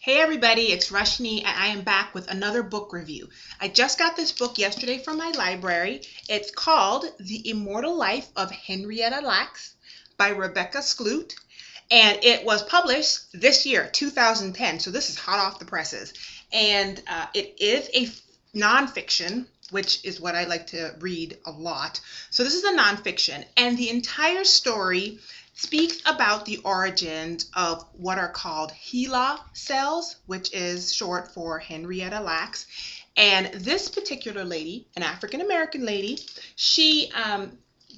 Hey everybody, it's Rashni and I am back with another book review. I just got this book yesterday from my library. It's called The Immortal Life of Henrietta Lacks by Rebecca Skloot, and it was published this year, 2010, so this is hot off the presses. And it is a nonfiction, which is what I like to read a lot. So this is a nonfiction, and the entire story speaks about the origins of what are called HeLa cells, which is short for Henrietta Lacks. And this particular lady, an African American lady, she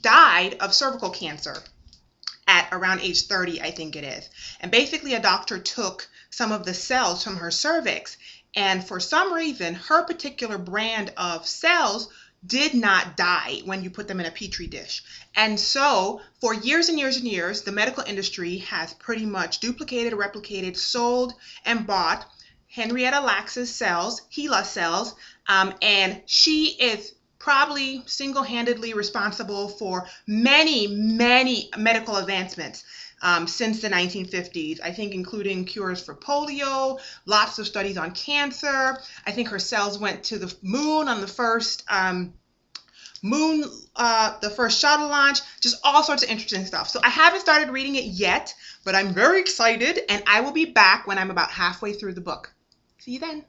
died of cervical cancer at around age 30, I think it is. And basically a doctor took some of the cells from her cervix, and for some reason her particular brand of cells did not die when you put them in a petri dish. And so for years and years and years, the medical industry has pretty much duplicated, replicated, sold, and bought Henrietta Lacks' cells, HeLa cells, and she is probably single-handedly responsible for many, many medical advancements since the 1950s, I think including cures for polio, lots of studies on cancer. I think her cells went to the moon on the first first shuttle launch, just all sorts of interesting stuff. So I haven't started reading it yet, but I'm very excited, and I will be back when I'm about halfway through the book. See you then.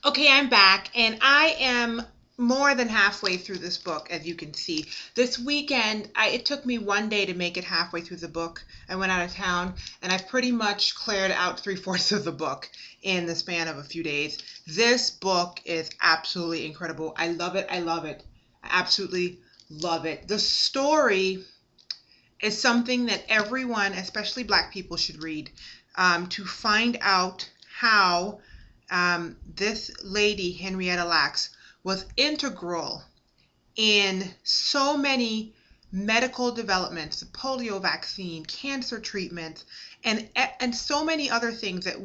Okay, I'm back, and I am more than halfway through this book, as you can see. This weekend, it took me one day to make it halfway through the book. I went out of town, and I've pretty much cleared out 3/4 of the book in the span of a few days. This book is absolutely incredible. I love it. I love it. I absolutely love it. The story is something that everyone, especially Black people, should read to find out how this lady, Henrietta Lacks, was integral in so many medical developments, the polio vaccine, cancer treatments, and so many other things that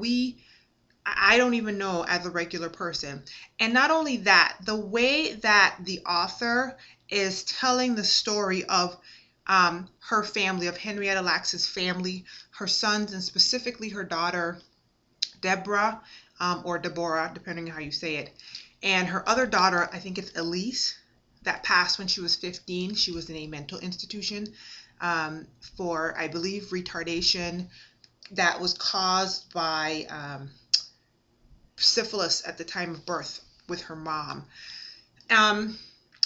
I don't even know as a regular person. And not only that, the way that the author is telling the story of her family, of Henrietta Lacks' family, her sons, and specifically her daughter, Deborah, or Deborah, depending on how you say it, and her other daughter, I think it's Elise, that passed when she was 15. She was in a mental institution for, I believe, retardation that was caused by syphilis at the time of birth with her mom.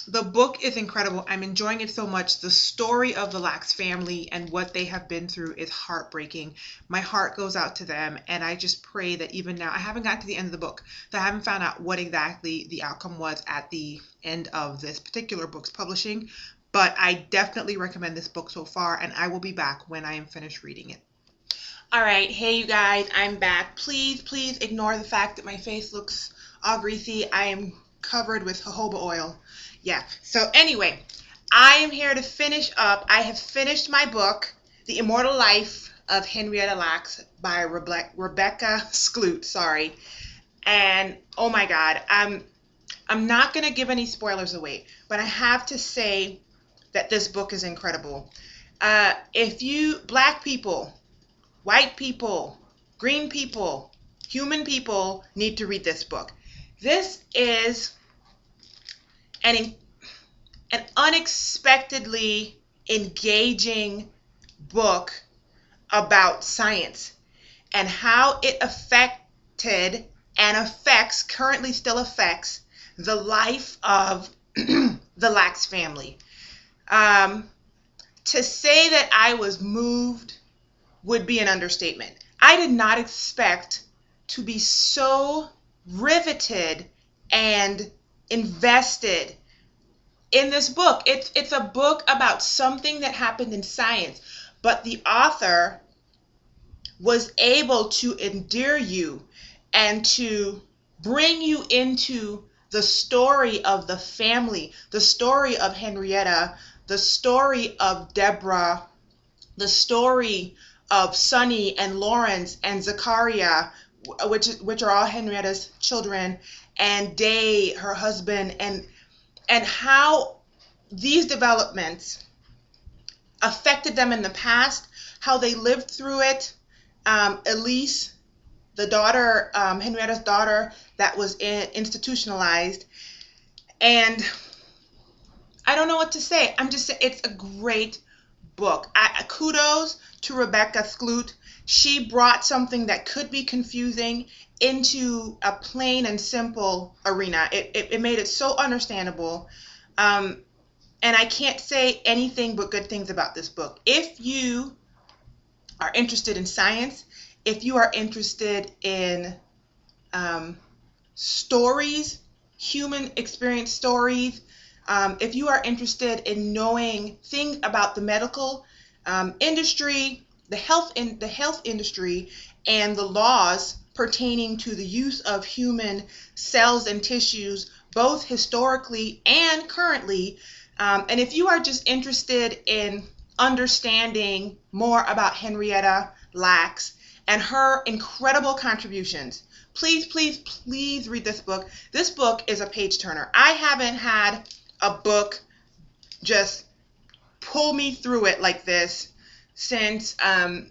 The book is incredible. I'm enjoying it so much. The story of the Lacks family and what they have been through is heartbreaking. My heart goes out to them, and I just pray that even now, I haven't gotten to the end of the book, so I haven't found out what exactly the outcome was at the end of this particular book's publishing, but I definitely recommend this book so far, and I will be back when I am finished reading it. All right, hey you guys, I'm back. Please ignore the fact that my face looks all greasy. I am covered with jojoba oil. Yeah, so anyway, I am here to finish up. I have finished my book, The Immortal Life of Henrietta Lacks by Rebecca Skloot, sorry. And oh my God, I'm not going to give any spoilers away, but I have to say that this book is incredible. If you, Black people, white people, green people, human people, need to read this book. This is an unexpectedly engaging book about science and how it affected and affects, currently still affects, the life of the Lacks family. To say that I was moved would be an understatement. I did not expect to be so riveted and invested in this book. It's a book about something that happened in science, but the author was able to endear you and to bring you into the story of the family, the story of Henrietta, the story of Deborah, the story of Sonny and Lawrence and Zachariah, which are all Henrietta's children, and Day, her husband, and how these developments affected them in the past, how they lived through it. Elise the daughter, Henrietta's daughter, that was institutionalized. And I don't know what to say. I'm just saying it's a great book. Kudos to Rebecca Skloot. She brought something that could be confusing into a plain and simple arena. It made it so understandable. And I can't say anything but good things about this book. If you are interested in science, if you are interested in stories, human experience stories, if you are interested in knowing things about the medical industry, the health industry, and the laws pertaining to the use of human cells and tissues, both historically and currently, and if you are just interested in understanding more about Henrietta Lacks and her incredible contributions, please, please, please read this book. This book is a page turner. I haven't had a book just pull me through it like this since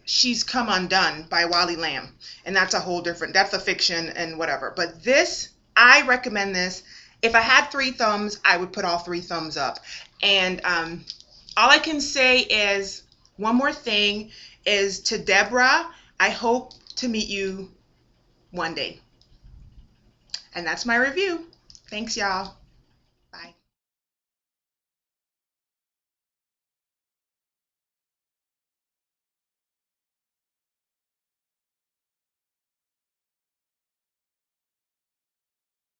She's Come Undone by Wally Lamb. And that's a whole different, that's a fiction and whatever. But this, I recommend this. If I had 3 thumbs, I would put all 3 thumbs up. And all I can say is, one more thing, is to Deborah, I hope to meet you one day. And that's my review. Thanks, y'all.